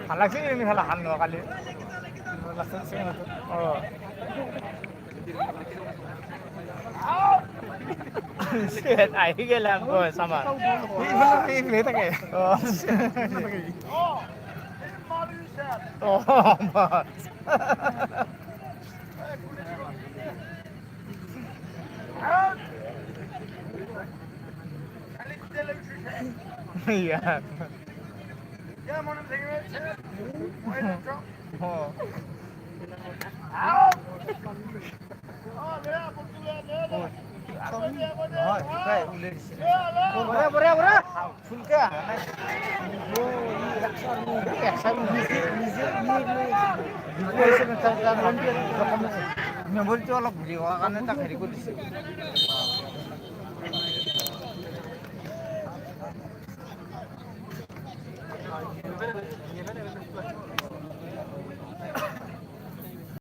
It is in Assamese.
ভাল লাগছে কিন্তু খেলা ভাল নহয় কালি অঁ আহি গেল চামাৰ এইফালে থাকে নহয় শুকাই উলিয়াই দিছে ফুলকে অহা নাই মেমৰিটো অলপ ঘূৰি হোৱাৰ কাৰণে তাক হেৰি কৰি দিছে